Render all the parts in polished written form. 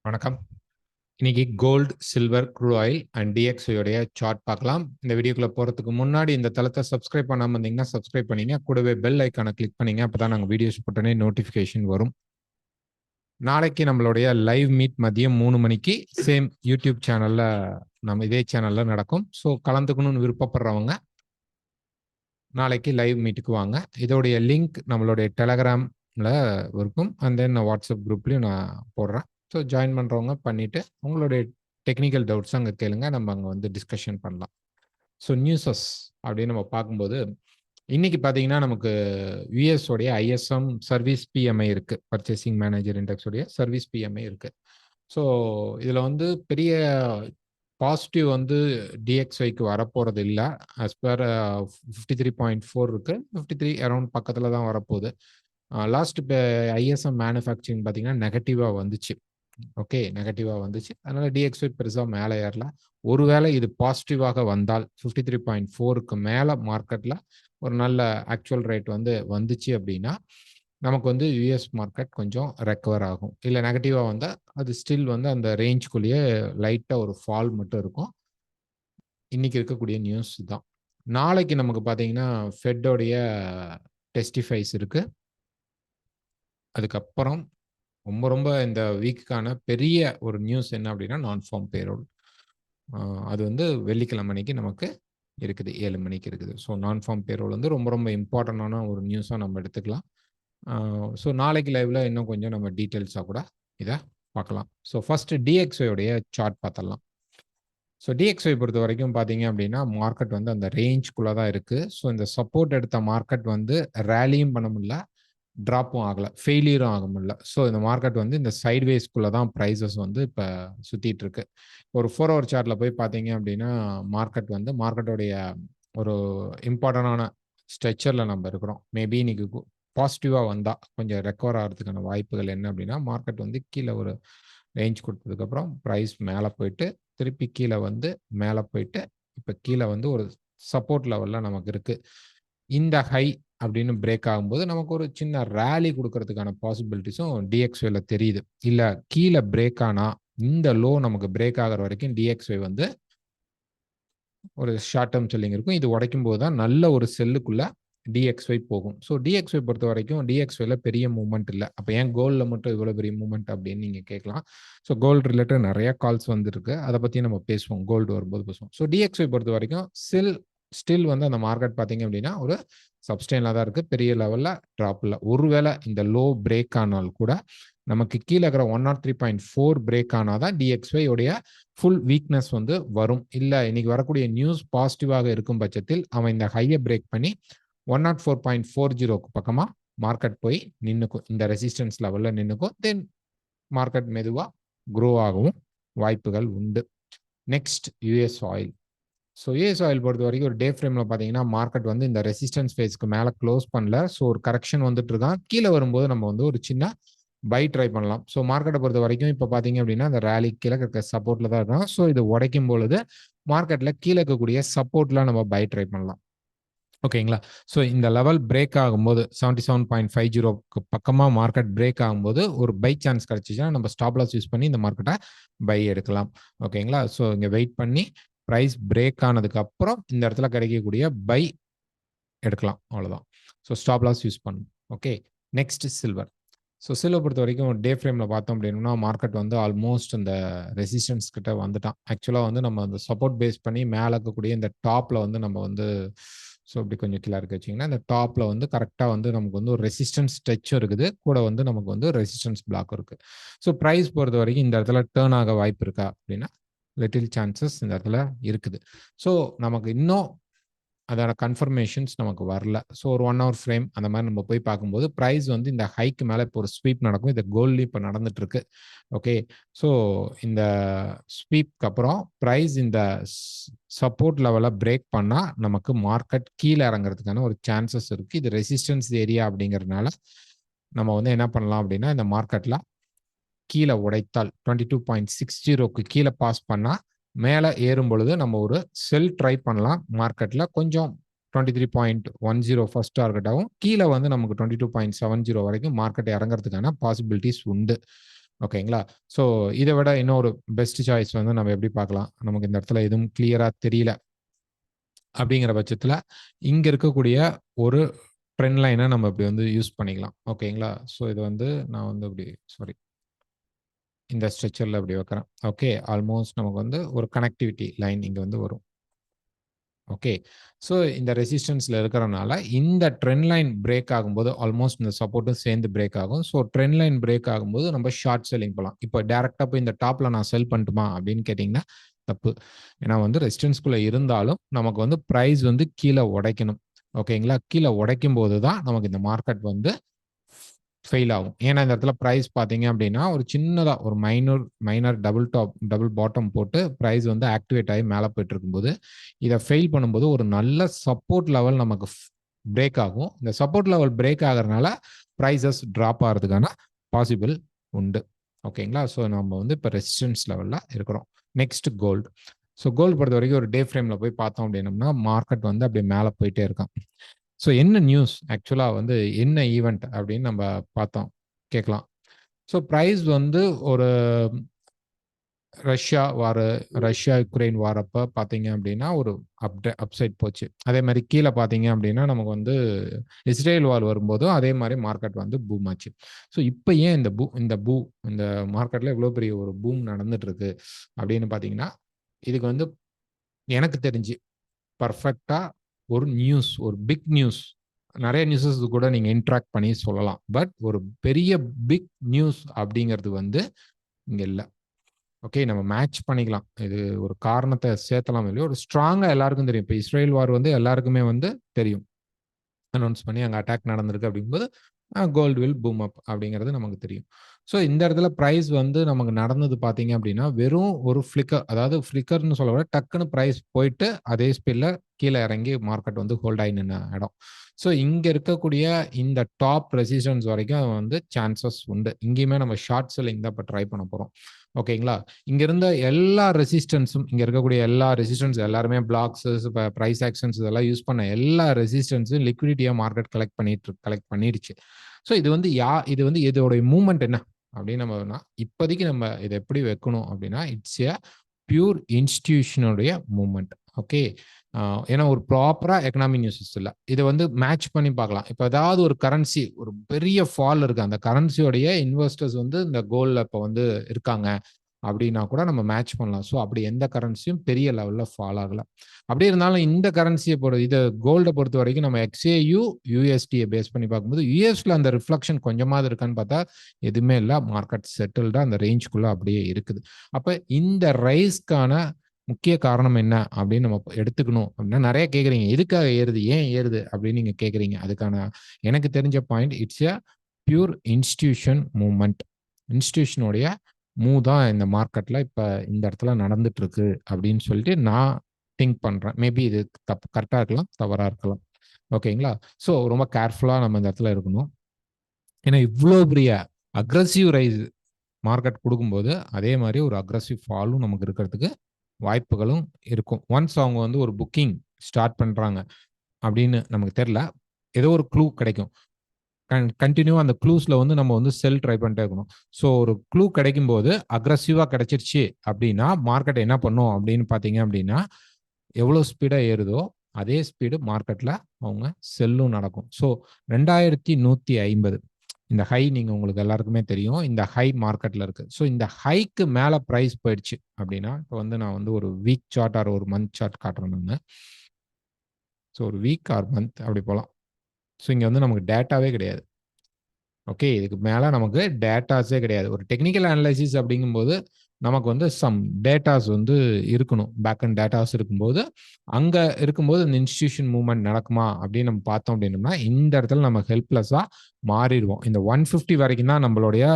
வணக்கம். இன்னைக்கு gold, silver, crude oil and DXY உடைய சார்ட் பார்க்கலாம். இந்த வீடியோக்குள்ள போறதுக்கு முன்னாடி இந்த தளத்தை சப்ஸ்கிரைப் பண்ணாம இருந்தீங்கன்னா சப்ஸ்கிரைப் பண்ணீங்க. கூடவே பெல் ஐக்கானை கிளிக் பண்ணீங்க. அப்பதான் நாங்கள் வீடியோஸ் போட்டோன்னே நோட்டிஃபிகேஷன் வரும். நாளைக்கு நம்மளுடைய லைவ் மீட் மதியம் 3 மணிக்கு சேம் யூடியூப் சேனல்ல நம்ம இதே சேனல்ல நடக்கும். ஸோ கலந்துக்கணும்னு விருப்பப்படுறவங்க நாளைக்கு லைவ் மீட்டுக்கு வாங்க. இதோடைய லிங்க் நம்மளுடைய டெலகிராம்ல இருக்கும். அண்ட் தென் வாட்ஸ்அப் குரூப்லையும் நான் போடுறேன். ஸோ ஜாயின் பண்ணுறவங்க பண்ணிவிட்டு உங்களுடைய டெக்னிக்கல் டவுட்ஸ் அங்கே கேளுங்க. நம்ம அங்கே வந்து டிஸ்கஷன் பண்ணலாம். ஸோ நியூஸஸ் அப்படின்னு நம்ம பார்க்கும்போது இன்னைக்கு பார்த்தீங்கன்னா நமக்கு யூஎஸ் உடைய ஐஎஸ்எம் சர்வீஸ் பிஎம்ஐ இருக்கு. பர்ச்சேசிங் மேனேஜர் இண்டெக்ஸ் உடைய சர்வீஸ் பிஎம்ஐ இருக்கு. ஸோ இதில் வந்து பெரிய பாசிட்டிவ் வந்து டிஎக்ஸ்ஒய்க்கு வரப்போகிறது இல்லை. ஆஸ் பர் 53.4 இருக்கு. 53 அரௌண்ட் பக்கத்தில் தான் வரப்போகுது. லாஸ்ட் இப்போ ஐஎஸ்எம் மேனுஃபேக்சரிங் பார்த்தீங்கன்னா நெகட்டிவாக வந்துச்சு. ஓகே, நெகட்டிவாக வந்துச்சு. அதனால டிஎக்ஸ்ஒய் பெருசாக மேலே ஏறல. ஒருவேளை இது பாசிட்டிவாக வந்தால் 53.4க்கு மேலே மார்க்கெட்டில் ஒரு நல்ல ஆக்சுவல் ரேட் வந்து வந்துச்சு அப்படின்னா நமக்கு வந்து யூஎஸ் மார்க்கெட் கொஞ்சம் ரெக்கவர் ஆகும். இல்லை நெகட்டிவாக வந்தால் அது ஸ்டில் வந்து அந்த ரேஞ்சுக்குள்ளேயே லைட்டாக ஒரு ஃபால் மட்டும் இருக்கும். இன்னைக்கு இருக்கக்கூடிய நியூஸ் தான். நாளைக்கு நமக்கு பார்த்தீங்கன்னா ஃபெட்டோடைய டெஸ்டிஃபைஸ் இருக்கு. அதுக்கப்புறம் ரொம்ப ரொம்ப இந்த வீக்குக்கான பெரிய ஒரு நியூஸ் என்ன அப்படின்னா நான் ஃபார்ம் பேரோல். அது வந்து வெள்ளிக்கிழமை அன்னைக்கு நமக்கு இருக்குது, 7 மணிக்கு இருக்குது. ஸோ நான் ஃபார்ம் பேரோல் வந்து ரொம்ப ரொம்ப இம்பார்ட்டண்டான ஒரு நியூஸாக நம்ம எடுத்துக்கலாம். ஸோ நாளைக்கு லைவ்ல இன்னும் கொஞ்சம் நம்ம டீட்டெயில்ஸாக கூட இதை பார்க்கலாம். ஸோ ஃபர்ஸ்ட் டிஎக்ஸ்ஒயோடைய சார்ட் பார்த்துடலாம். ஸோ டிஎக்ஸ்ஒய் பொறுத்த வரைக்கும் பார்த்தீங்க அப்படின்னா மார்க்கெட் வந்து அந்த ரேஞ்சுக்குள்ளே தான் இருக்குது. ஸோ இந்த சப்போர்ட் எடுத்த மார்க்கெட் வந்து ரேலியும் பண்ண முடியல, ட்ராப்பும் ஆகலை, ஃபெயிலியரும் ஆக முடியல. ஸோ இந்த மார்க்கெட் வந்து இந்த சைட்வேஸ்க்குள்ளே தான் ப்ரைஸஸ் வந்து இப்போ சுற்றிட்டு இருக்கு. ஒரு 4 ஹவர் சார்ட்டில் போய் பார்த்தீங்க அப்படின்னா மார்க்கெட் வந்து மார்க்கெட்டோடைய ஒரு இம்பார்ட்டண்டான ஸ்ட்ரெச்சரில் நம்ம இருக்கிறோம். மேபி இன்னைக்கு பாசிட்டிவாக வந்தால் கொஞ்சம் ரெக்கவர் ஆகிறதுக்கான வாய்ப்புகள் என்ன அப்படின்னா மார்க்கெட் வந்து கீழே ஒரு ரேஞ்ச் கொடுத்ததுக்கப்புறம் ப்ரைஸ் மேலே போயிட்டு திருப்பி கீழே வந்து மேலே போயிட்டு இப்போ கீழே வந்து ஒரு சப்போர்ட் லெவலில் நமக்கு இருக்குது. இந்த ஹை அப்படின்னு பிரேக் ஆகும்போது நமக்கு ஒரு சின்ன ரேலி கொடுக்கறதுக்கான பாசிபிலிட்டிஸும் டிஎக்ஸ்ஒய்ல தெரியுது. இல்லை கீழே பிரேக் ஆனால் இந்த லோ நமக்கு பிரேக் ஆகிற வரைக்கும் டிஎக்ஸ்ஒய் வந்து ஒரு ஷார்ட் டேர்ம் செல்லிங் இருக்கும். இது உடைக்கும் போது தான் நல்ல ஒரு செல்லுக்குள்ள டிஎக்ஸ்ஒய் போகும். ஸோ டிஎக்ஸ்ஒய் பொறுத்த வரைக்கும் டிஎக்ஸ்ஒய்ல பெரிய மூவ்மெண்ட் இல்லை. அப்போ ஏன் கோல்டில் மட்டும் இவ்வளோ பெரிய மூவ்மெண்ட் அப்படின்னு நீங்கள் கேட்கலாம். ஸோ கோல்டு ரிலேட்டட் நிறைய கால்ஸ் வந்துருக்கு. அதை பற்றி நம்ம பேசுவோம், கோல்டு வரும்போது பேசுவோம். ஸோ டிஎக்ஸ்ஒய் பொறுத்த வரைக்கும் ஸ்டில் வந்து அந்த மார்க்கெட் பார்த்தீங்க அப்படின்னா ஒரு சப்ஸ்டெயினாக தான் இருக்குது. பெரிய லெவலில் ட்ராப் இல்லை. ஒருவேளை இந்த லோ பிரேக் ஆனால் கூட நமக்கு கீழே இருக்கிற 103.4 பிரேக் ஆனால் தான் டிஎக்ஸ்ஒய் உடைய ஃபுல் வீக்னஸ் வந்து வரும். இல்லை இன்னைக்கு வரக்கூடிய நியூஸ் பாசிட்டிவாக இருக்கும் பட்சத்தில் அவன் இந்த ஹையை பிரேக் பண்ணி 104.40க்கு பக்கமாக மார்க்கெட் போய் நின்றுக்கும். இந்த ரெசிஸ்டன்ஸ் லெவலில் நின்றுக்கும். தென் மார்க்கெட் மெதுவாக க்ரோ ஆகவும் வாய்ப்புகள் உண்டு. Next US oil. So US oil பொறுத்த வரைக்கும் ஒரு டே ஃப்ரேமில் பார்த்தீங்கன்னா மார்க்கெட் வந்து இந்த ரெசிஸ்டன்ஸ் ஃபேஸ்க்கு மேலே க்ளோஸ் பண்ணல. ஸோ ஒரு கரெக்ஷன் வந்துட்டு இருக்கான். கீழே வரும்போது நம்ம வந்து ஒரு சின்ன பை ட்ரை பண்ணலாம். ஸோ மார்க்கெட்டை பொறுத்த வரைக்கும் இப்போ பார்த்தீங்க அப்படின்னா அந்த ரேலி கீழே இருக்க சப்போர்ட்டில் தான் இருக்கும். ஸோ இது உடைக்கும் பொழுது மார்க்கெட்டில் கீழே இருக்கக்கூடிய சப்போர்ட்டில் நம்ம பை ட்ரை பண்ணலாம். ஓகேங்களா? ஸோ இந்த லெவல் பிரேக் ஆகும்போது 77.50க்கு பக்கமாக மார்க்கெட் பிரேக் ஆகும்போது ஒரு பை சான்ஸ் கிடச்சிச்சுன்னா நம்ம ஸ்டாப் லாஸ் யூஸ் பண்ணி இந்த மார்க்கெட்டை பை எடுக்கலாம். ஓகேங்களா? ஸோ இங்கே வெயிட் பண்ணி ப்ரைஸ் பிரேக் ஆனதுக்கு அப்புறம் இந்த இடத்துல கிடைக்கக்கூடிய பை எடுக்கலாம். அவ்வளோதான். ஸோ ஸ்டாப் லாஸ் யூஸ் பண்ணணும். Okay, next silver. So silver பொறுத்த வரைக்கும் டே ஃப்ரேமில் பார்த்தோம் அப்படின்னா மார்க்கெட் வந்து ஆல்மோஸ்ட் இந்த ரெசிஸ்டன்ஸ் கிட்ட வந்துட்டான். ஆக்சுவலாக வந்து நம்ம அந்த சப்போர்ட் பேஸ் பண்ணி மேலே இருக்கக்கூடிய இந்த டாப்பில் வந்து நம்ம வந்து ஸோ இப்படி கொஞ்சம் கீழே இருக்க வச்சிங்கன்னா இந்த டாப்பில் வந்து கரெக்டாக வந்து நமக்கு வந்து ஒரு ரெசிஸ்டன்ஸ் ஸ்ட்ரெச்சும் இருக்குது, கூட வந்து நமக்கு வந்து ரெசிஸ்டன்ஸ் பிளாக்கும் இருக்குது. ஸோ ப்ரைஸ் பொறுத்த வரைக்கும் இந்த இடத்துல டேர்ன் ஆக வாய்ப்பு இருக்கா அப்படின்னா லிட்டில் சான்சஸ் இந்த இடத்துல இருக்குது. ஸோ நமக்கு இன்னும் அதோட கன்ஃபர்மேஷன்ஸ் நமக்கு வரல. ஸோ ஒரு 1 ஹவர் ஃப்ரேம் அந்த மாதிரி நம்ம போய் பார்க்கும்போது ப்ரைஸ் வந்து இந்த ஹைக்கு மேலே இப்போ ஒரு ஸ்வீப் நடக்கும். இந்த கோல்ட்லேயும் இப்போ நடந்துட்டு இருக்கு. ஓகே, ஸோ இந்த ஸ்வீப்க்கு அப்புறம் ப்ரைஸ் இந்த சப்போர்ட் லெவலை பிரேக் பண்ணால் நமக்கு மார்க்கெட் கீழே இறங்குறதுக்கான ஒரு சான்சஸ் இருக்குது. இது ரெசிஸ்டன்ஸ் ஏரியா அப்படிங்கிறதுனால நம்ம வந்து என்ன பண்ணலாம் அப்படின்னா இந்த மார்க்கெட்டில் கீழே உடைத்தால் 22.60க்கு கீழே பாஸ் பண்ணால் மேலே ஏறும் பொழுது நம்ம ஒரு செல் ட்ரை பண்ணலாம். மார்க்கெட்டில் கொஞ்சம் 23.10 ஃபர்ஸ்ட் டார்கெட்டாகவும் கீழே வந்து நமக்கு 22.70 வரைக்கும் மார்க்கெட் இறங்குறதுக்கான பாசிபிலிட்டிஸ் உண்டு. ஓகேங்களா? ஸோ இத விட இன்னொரு பெஸ்ட் சாய்ஸ் வந்து நம்ம எப்படி பார்க்கலாம்? நமக்கு இந்த இடத்துல எதுவும் கிளியரா தெரியல அப்படிங்கிற பட்சத்தில, இங்க இருக்கக்கூடிய ஒரு ட்ரெண்ட் லைன நம்ம இப்படி வந்து யூஸ் பண்ணிக்கலாம். ஓகேங்களா? ஸோ இது வந்து நான் வந்து இப்படி சாரி இந்த ஸ்ட்ரக்சர்ல இப்படி வைக்கிறேன். ஓகே. ஆல்மோஸ்ட் நமக்கு வந்து ஒரு கனெக்டிவிட்டி லைன் இங்க வந்து வரும். ஓகே. ஸோ இந்த ரெசிஸ்டன்ஸ்ல இருக்கிறனால, இந்த ட்ரெண்ட் லைன் பிரேக் ஆகும்போது, ஆல்மோஸ்ட் இந்த சப்போர்ட்டும் சேர்ந்து பிரேக் ஆகும். ஸோ ட்ரெண்ட் லைன் பிரேக் ஆகும்போது நம்ம ஷார்ட் செல்லிங் போலாம். இப்போ டைரக்ட்டா போய் இந்த டாப்ல நான் செல் பண்ணட்டுமா அப்படின்னு கேட்டீங்கன்னா, தப்பு. ஏன்னா வந்து ரெசிஸ்டன்ஸ்குள்ள இருந்தாலும், நமக்கு வந்து பிரைஸ் வந்து கீழ உடைக்கணும். ஓகேங்களா? கீழ உடைக்கும்போது தான் நமக்கு இந்த மார்க்கெட் வந்து ஃபெயில் ஆகும். ஏன்னா இந்த இடத்துல பிரைஸ் பார்த்தீங்க அப்படின்னா, ஒரு சின்னதா ஒரு மைனர் டபுள் பாட்டம் போட்டு பிரைஸ் வந்து ஆக்டிவேட் ஆகி மேல போயிட்டு இருக்கும்போது, இத ஃபெயில் பண்ணும்போது ஒரு நல்ல சப்போர்ட் லெவல் நமக்கு பிரேக் ஆகும். இந்த சப்போர்ட் லெவல் பிரேக் ஆகுறனால பிரைஸஸ் டிராப் ஆகுறதுக்கான பாசிபிள் உண்டு. ஓகேங்களா? ஸோ நம்ம வந்து இப்ப ரெசிஸ்டன்ஸ் லெவல்ல இருக்கிறோம். Next gold. ஸோ கோல்ட் பொறுத்தவரைக்கும் ஒரு டே ஃப்ரேம்ல போய் பார்த்தோம் அப்படின்னம்னா, மார்க்கெட் வந்து அப்படியே மேல போயிட்டே இருக்கான். ஸோ என்ன நியூஸ் ஆக்சுவலா வந்து என்ன ஈவென்ட் அப்படின்னு நம்ம பார்த்தோம் கேட்கலாம். ஸோ பிரைஸ் வந்து ஒரு ரஷ்யா வார் ரஷ்யா யுக்ரைன் வார் அப்ப பார்த்தீங்க அப்படின்னா ஒரு அப்சைட் போச்சு. அதே மாதிரி கீழே பார்த்தீங்க அப்படின்னா நமக்கு வந்து இஸ்ரேல் வார் வரும்போதும் அதே மாதிரி மார்க்கெட் வந்து பூம் ஆச்சு. ஸோ இப்போ ஏன் இந்த மார்க்கெட்ல இவ்வளோ பெரிய ஒரு பூம் நடந்துட்டு இருக்கு அப்படின்னு பார்த்தீங்கன்னா, இதுக்கு வந்து எனக்கு தெரிஞ்சு பர்ஃபெக்ட்டா ஒரு நியூஸ், ஒரு பிக் நியூஸ். நெறைய நியூஸஸ் கூட நீங்க இன்டராக்ட் பண்ணி சொல்லலாம். பட் ஒரு பெரிய பிக் நியூஸ் அப்படிங்கிறது வந்து இங்க இல்ல. ஓகே. நம்ம மேட்ச் பண்ணிக்கலாம். இது ஒரு காரணத்த சேர்த்தலாம் இல்லையோ, ஒரு ஸ்ட்ராங்கா எல்லாருக்கும் தெரியும். இப்ப இஸ்ரேல் வார் வந்து எல்லாருக்குமே வந்து தெரியும். அனவுன்ஸ் பண்ணி அங்க அட்டாக் நடந்திருக்கு அப்படிங்கும்போது, கோல்ட் வில் பூம் அப் அப்படிங்கிறது நமக்கு தெரியும். ஸோ இந்த இடத்துல பிரைஸ் வந்து நமக்கு நடந்தது பார்த்தீங்க அப்படின்னா, வெறும் ஒரு ஃப்ளிக்கர் அதாவது ஃப்ளிக்கர்ன்னு சொல்ல விட டக்குனு பிரைஸ் போயிட்டு அதே ஸ்பீட்ல கீழ இறங்கி மார்க்கெட் வந்து ஹோல்ட் ஆயி நின்ன இடம். ஸோ இங்க இருக்கக்கூடிய இந்த டாப் ரெசிஸ்டன்ஸ் வரைக்கும் வந்து சான்சஸ் உண்டு. இங்கேயுமே நம்ம ஷார்ட் செல்லிங் தான் இப்ப ட்ரை பண்ண போறோம். ஓகேங்களா? இங்க இருந்த எல்லா ரெசிஸ்டன்ஸும் இங்க இருக்கக்கூடிய எல்லா ரெசிஸ்டன்ஸ் எல்லாருமே பிளாக்ஸ், பிரைஸ் ஆக்ஷன்ஸ் இதெல்லாம் யூஸ் பண்ண எல்லா ரெசிஸ்டன்ஸும் லிக்விடிட்டியா மார்க்கெட் கலெக்ட் பண்ணிடுச்சு. ஸோ இது வந்து இதோடைய மூவ்மெண்ட் என்ன அப்படின்னு இப்போதைக்கு நம்ம இதை எப்படி வைக்கணும் அப்படின்னா, இட்ஸ் எ பியூர் இன்ஸ்டிடியூஷனுடைய மூவ்மெண்ட். ஓகே. ஏன்னா ஒரு ப்ராப்பரா எக்கனாமிக் நியூஸஸ் இல்ல. இதை வந்து மேட்ச் பண்ணி பார்க்கலாம். இப்போ ஏதாவது ஒரு கரன்சி ஒரு பெரிய ஃபால் இருக்கு. அந்த கரன்சியோடைய இன்வெஸ்டர்ஸ் வந்து இந்த கோல்ட்ல இப்போ வந்து இருக்காங்க அப்படின்னா கூட நம்ம மேட்ச் பண்ணலாம். ஸோ அப்படி எந்த கரன்சியும் பெரிய லெவல்ல ஃபால் ஆகல. அப்படி இருந்தாலும் இந்த கரன்சியை இது கோல்டை பொறுத்த வரைக்கும் நம்ம எக்ஸ்ஏயு யூஎஸ்டியை பேஸ் பண்ணி பார்க்கும்போது யூஎஸ்ல அந்த ரிஃப்ளெக்ஷன் கொஞ்சமாவது இருக்கான்னு பார்த்தா எதுவுமே இல்லை. மார்க்கெட் செட்டில்டா அந்த ரேஞ்சுக்குள்ள அப்படியே இருக்குது. அப்ப இந்த ரைஸ்க்கான முக்கிய காரணம் என்ன அப்படின்னு நம்ம எடுத்துக்கணும் அப்படின்னா, நிறைய கேட்குறீங்க எதுக்காக ஏறுது, ஏன் ஏறுது அப்படின்னு நீங்க கேட்குறீங்க. அதுக்கான எனக்கு தெரிஞ்ச point it's a pure institution movement. இன்ஸ்டிடியூஷனுடைய மூவ் தான் இந்த மார்க்கெட்ல இப்ப இந்த இடத்துல நடந்துட்டு இருக்கு அப்படின்னு சொல்லிட்டு நான் திங்க் பண்றேன். மேபி இது கரெக்டா இருக்கலாம், தவறா இருக்கலாம். ஓகேங்களா? ஸோ ரொம்ப கேர்ஃபுல்லா நம்ம இந்த இடத்துல இருக்கணும். ஏன்னா இவ்வளோ பெரிய அக்ரஸிவ் ரைஸ் மார்க்கெட் கொடுக்கும்போது அதே மாதிரி ஒரு அக்ரஸிவ் ஃபாலும் நமக்கு இருக்கிறதுக்கு வாய்ப்புகளும் இருக்கும். ஒன்ஸ் அவங்க வந்து ஒரு புக்கிங் ஸ்டார்ட் பண்றாங்க அப்படின்னு நமக்கு தெரியல. ஏதோ ஒரு க்ளூ கிடைக்கும். கண்டினியூவா அந்த க்ளூஸ்ல வந்து நம்ம வந்து செல் ட்ரை பண்ணிட்டே இருக்கணும். ஸோ ஒரு க்ளூ கிடைக்கும்போது அக்ரஸிவா கிடைச்சிருச்சு அப்படின்னா மார்க்கெட் என்ன பண்ணும் அப்படின்னு பார்த்தீங்க அப்படின்னா, எவ்வளோ ஸ்பீடா ஏறுதோ அதே ஸ்பீடு மார்க்கெட்ல அவங்க செல்லும் நடக்கும். ஸோ 2150 இந்த ஹை நீங்க உங்களுக்கு எல்லாருக்குமே தெரியும். இந்த ஹை மார்க்கெட்ல இருக்கு. ஸோ இந்த ஹைக்கு மேல பிரைஸ் போயிடுச்சு அப்படின்னா, இப்போ வந்து நான் வந்து ஒரு வீக் சார்ட் ஆர் ஒரு மந்த் சார்ட் காட்டுறேன் நானு. ஸோ ஒரு வீக் ஆர் மந்த் அப்படி போலாம். ஸோ இங்க வந்து நமக்கு டேட்டாவே கிடையாது. ஓகே. இதுக்கு மேல நமக்கு டேட்டாஸே கிடையாது. ஒரு டெக்னிக்கல் அனலைசிஸ் அப்படிங்கும்போது, நமக்கு வந்து சம் டேட்டாஸ் வந்து இருக்கணும். பேக் அண்ட் டேட்டாஸ் இருக்கும்போது, அங்க இருக்கும்போது இந்த இன்ஸ்டிடியூஷன் மூவ்மெண்ட் நடக்குமா அப்படின்னு நம்ம பார்த்தோம் அப்படின்னோம்னா, இந்த இடத்துல நம்ம ஹெல்ப்லெஸ்ஸா மாறிருவோம். இந்த 150 வரைக்கும் தான் நம்மளுடைய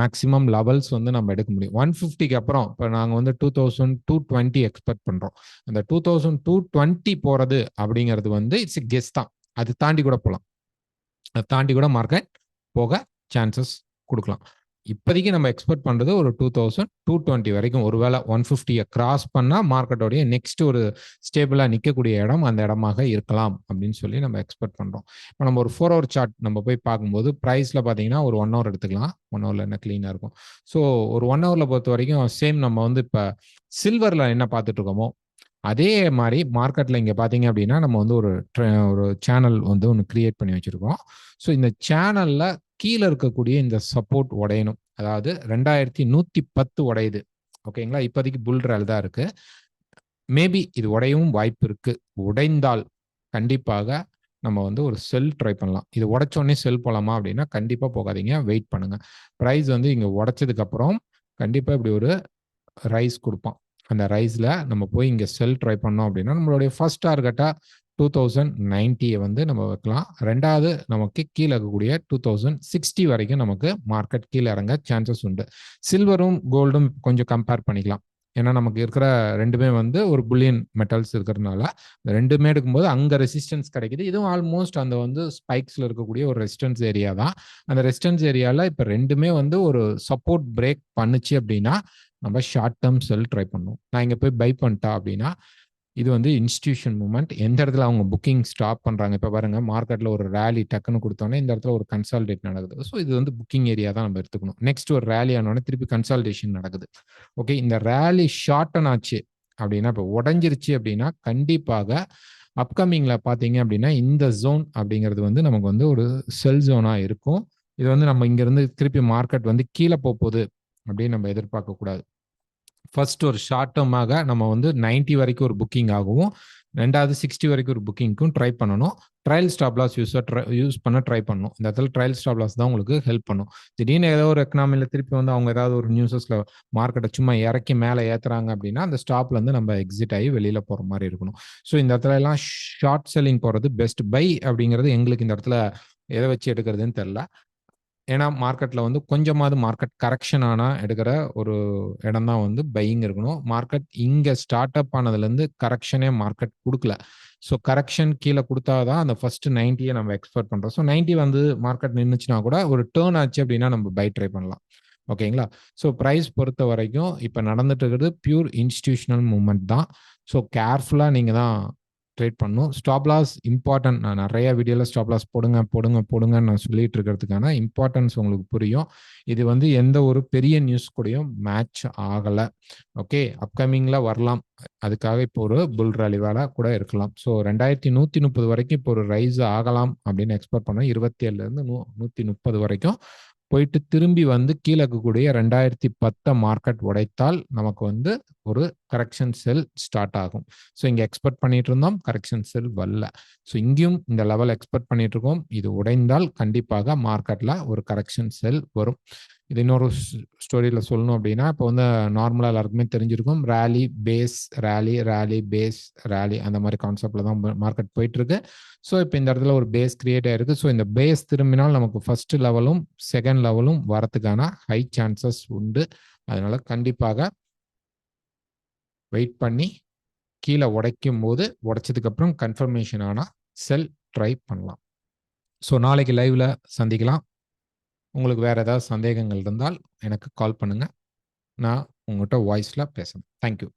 மேக்ஸிமம் லெவல்ஸ் வந்து நம்ம எடுக்க முடியும். 150க்கு அப்புறம் இப்ப நாங்க வந்து 2220 எக்ஸ்பெக்ட் பண்றோம். அந்த 2220 போறது அப்படிங்கிறது வந்து இட்ஸ் எ கெஸ் தான். அது தாண்டி கூட போலாம். அத தாண்டி கூட மார்க்கெட் போக சான்சஸ் குடுக்கலாம். இப்போதைக்கு நம்ம எக்ஸ்பெக்ட் பண்றது ஒரு 2220 வரைக்கும். ஒருவேளை 150 கிராஸ் பண்ணா மார்க்கெட்டோடைய நெக்ஸ்ட் ஒரு ஸ்டேபிளா நிக்கக்கூடிய இடம் அந்த இடமாக இருக்கலாம் அப்படின்னு சொல்லி நம்ம எக்ஸ்பெக்ட் பண்றோம். இப்போ நம்ம ஒரு 4 ஹவர் சார்ட் நம்ம போய் பார்க்கும்போது பிரைஸ்ல பார்த்தீங்கன்னா ஒரு 1 ஹவர் எடுத்துக்கலாம். 1 ஹவர்ல என்ன கிளீனா இருக்கும். ஸோ ஒரு 1 ஹவர்ல பொறுத்த வரைக்கும் சேம் நம்ம வந்து இப்போ சில்வர்ல என்ன பார்த்துட்டு இருக்கோமோ அதே மாதிரி மார்க்கெட்ல இங்க பார்த்தீங்க அப்படின்னா நம்ம வந்து ஒரு சேனல் வந்து ஒன்று கிரியேட் பண்ணி வச்சிருக்கோம். ஸோ இந்த சேனல்ல கீழே இருக்கக்கூடிய இந்த சப்போர்ட் உடையணும். அதாவது 2110 உடையுது. ஓகேங்களா? இப்போதைக்கு புல் ரேல் தான் இருக்கு. மேபி இது உடையவும் வாய்ப்பு இருக்கு. உடைந்தால் கண்டிப்பாக நம்ம வந்து ஒரு செல் ட்ரை பண்ணலாம். இது உடைச்சோடனே செல் போலாமா அப்படின்னா கண்டிப்பா போகாதீங்க. வெயிட் பண்ணுங்க. பிரைஸ் வந்து இங்க உடைச்சதுக்கு அப்புறம் கண்டிப்பா இப்படி ஒரு ரைஸ் கொடுப்பான். அந்த ரைஸ்ல நம்ம போய் இங்க செல் ட்ரை பண்ணோம் அப்படின்னா நம்மளுடைய ஃபர்ஸ்ட் டார்கெட்டா 2090 வந்து நம்ம வைக்கலாம். ரெண்டாவது நமக்கு கீழே இருக்கக்கூடிய 2060 வரைக்கும் நமக்கு மார்க்கெட் கீழே இறங்க சான்சஸ் உண்டு. சில்வரும் கோல்டும் கொஞ்சம் கம்பேர் பண்ணிக்கலாம். ஏன்னா நமக்கு இருக்கிற ரெண்டுமே வந்து ஒரு புல்லியன் மெட்டல்ஸ் இருக்கிறதுனால ரெண்டுமே எடுக்கும்போது அங்க ரெசிஸ்டன்ஸ் கிடைக்குது. இதுவும் ஆல்மோஸ்ட் அந்த வந்து ஸ்பைக்ஸ்ல இருக்கக்கூடிய ஒரு ரெசிஸ்டன்ஸ் ஏரியா தான். அந்த ரெசிஸ்டன்ஸ் ஏரியால இப்ப ரெண்டுமே வந்து ஒரு சப்போர்ட் பிரேக் பண்ணுச்சு அப்படின்னா நம்ம ஷார்ட் டேர்ம் செல் ட்ரை பண்ணுவோம். நான் இங்க போய் பை பண்ணிட்டா அப்படின்னா இது வந்து இன்ஸ்டிடியூஷன் மூவ்மெண்ட். எந்த இடத்துல அவங்க புக்கிங் ஸ்டாப் பண்றாங்க. இப்ப பாருங்க மார்க்கெட்ல ஒரு ரேலி டக்குன்னு கொடுத்தோன்னே இந்த இடத்துல ஒரு கன்சால்டேட் நடக்குது. ஸோ இது வந்து புக்கிங் ஏரியா தான் நம்ம எடுத்துக்கணும். நெக்ஸ்ட் ஒரு ரேலி ஆனோடனே திருப்பி கன்சால்டேஷன் நடக்குது. ஓகே, இந்த ரேலி ஷார்டன் ஆச்சு அப்படின்னா இப்போ உடஞ்சிருச்சு அப்படின்னா கண்டிப்பாக அப்கமிங்ல பார்த்தீங்க அப்படின்னா இந்த ஜோன் அப்படிங்கிறது வந்து நமக்கு வந்து ஒரு செல் ஜோனா இருக்கும். இது வந்து நம்ம இங்க இருந்து திருப்பி மார்க்கெட் வந்து கீழே போகுது அப்படின்னு நம்ம எதிர்பார்க்க கூடாது. ஃபர்ஸ்ட் ஒரு ஷார்ட் டேர்மாக நம்ம வந்து 90 வரைக்கும் ஒரு புக்கிங் ஆகவும், ரெண்டாவது 60 வரைக்கும் ஒரு புக்கிங்க்கும் ட்ரை பண்ணணும். ட்ரையல் ஸ்டாப் லாஸ் யூஸ் பண்ண ட்ரை பண்ணணும். இந்த இடத்துல ட்ரையல் ஸ்டாப் லாஸ் தான் உங்களுக்கு ஹெல்ப் பண்ணும். திடீர்னு ஏதோ ஒரு எக்கனாமில திருப்பி வந்து அவங்க ஏதாவது ஒரு நியூஸஸ்ல மார்க்கெட்டை சும்மா இறக்கி மேலே ஏத்துறாங்க அப்படின்னா அந்த ஸ்டாப்ல இருந்து நம்ம எக்ஸிட் ஆகி வெளியில போற மாதிரி இருக்கணும். ஸோ இந்த இடத்துல எல்லாம் ஷார்ட் செல்லிங் போறது பெஸ்ட். பை அப்படிங்கிறது எங்களுக்கு இந்த இடத்துல எதை வச்சு எடுக்கிறதுன்னு தெரியல. ஏன்னா மார்க்கெட்ல வந்து கொஞ்சமாவது மார்க்கெட் கரெக்ஷன் ஆனா எடுக்கிற ஒரு இடம் தான் வந்து பையிங் இருக்கணும். மார்க்கெட் இங்க ஸ்டார்ட் அப் ஆனதுலேருந்து கரெக்ஷனே மார்க்கெட் கொடுக்கல. ஸோ கரெக்ஷன் கீழே கொடுத்தாதான் அந்த ஃபர்ஸ்ட் 90 நம்ம எக்ஸ்பெக்ட் பண்றோம். ஸோ 90 வந்து மார்க்கெட் நின்றுச்சுன்னா கூட ஒரு டேர்ன் ஆச்சு அப்படின்னா நம்ம பை ட்ரை பண்ணலாம். ஓகேங்களா? ஸோ ப்ரைஸ் பொறுத்த வரைக்கும் இப்போ நடந்துட்டு இருக்கிறது பியூர் இன்ஸ்டிடியூஷனல் மூவ்மெண்ட் தான். ஸோ கேர்ஃபுல்லாக நீங்கள் தான் ட்ரேட் பண்ணும். Stop loss important. நான் நிறைய வீடியோவில் ஸ்டாப் லாஸ் போடுங்கன்னு நான் சொல்லிட்டு இருக்கிறதுக்கான இம்பார்ட்டன்ஸ் உங்களுக்கு புரியும். இது வந்து எந்த ஒரு பெரிய நியூஸ் கூடயும் மேட்ச் ஆகலை. ஓகே, அப்கமிங்ல வரலாம். அதுக்காக இப்போ ஒரு புல் ரேலி வேலை கூட இருக்கலாம். ஸோ 2130 வரைக்கும் இப்போ ஒரு ரைஸ் ஆகலாம் அப்படின்னு எக்ஸ்பெக்ட் பண்ணோம். 27லேருந்து 130 வரைக்கும் போயிட்டு திரும்பி வந்து கீழே இருக்கக்கூடிய 2010 மார்க்கெட் உடைத்தால் நமக்கு வந்து ஒரு கரெக்ஷன் செல் ஸ்டார்ட் ஆகும். ஸோ இங்க எக்ஸ்பெக்ட் பண்ணிட்டு இருந்தோம், கரெக்ஷன் செல் வரல. ஸோ இங்கேயும் இந்த லெவல் எக்ஸ்பெக்ட் பண்ணிட்டு இருக்கோம். இது உடைந்தால் கண்டிப்பாக மார்க்கெட்ல ஒரு கரெக்ஷன் செல் வரும். இது இன்னொரு ஸ்டோரியில சொல்லணும் அப்படின்னா இப்போ வந்து நார்மலா எல்லாருக்குமே தெரிஞ்சிருக்கும் rally base rally base rally அந்த மாதிரி கான்செப்ட்ல தான் மார்க்கெட் போயிட்டு இருக்கு. ஸோ இப்போ இந்த இடத்துல ஒரு பேஸ் கிரியேட் ஆயிருக்கு. ஸோ இந்த பேஸ் திரும்பினால் நமக்கு ஃபர்ஸ்ட் லெவலும் செகண்ட் லெவலும் வரதுக்கான ஹை சான்சஸ் உண்டு. அதனால கண்டிப்பாக வெயிட் பண்ணி கீழே உடைக்கும் போது உடைச்சதுக்கு அப்புறம் கன்ஃபர்மேஷன் ஆனா செல் ட்ரை பண்ணலாம். ஸோ நாளைக்கு லைவ்ல சந்திக்கலாம். உங்களுக்கு வேற ஏதாவது சந்தேகங்கள் இருந்தால் எனக்கு கால் பண்ணுங்க. நான் உங்கள்கிட்ட வாய்ஸ்ல பேசுறேன். தேங்க்யூ.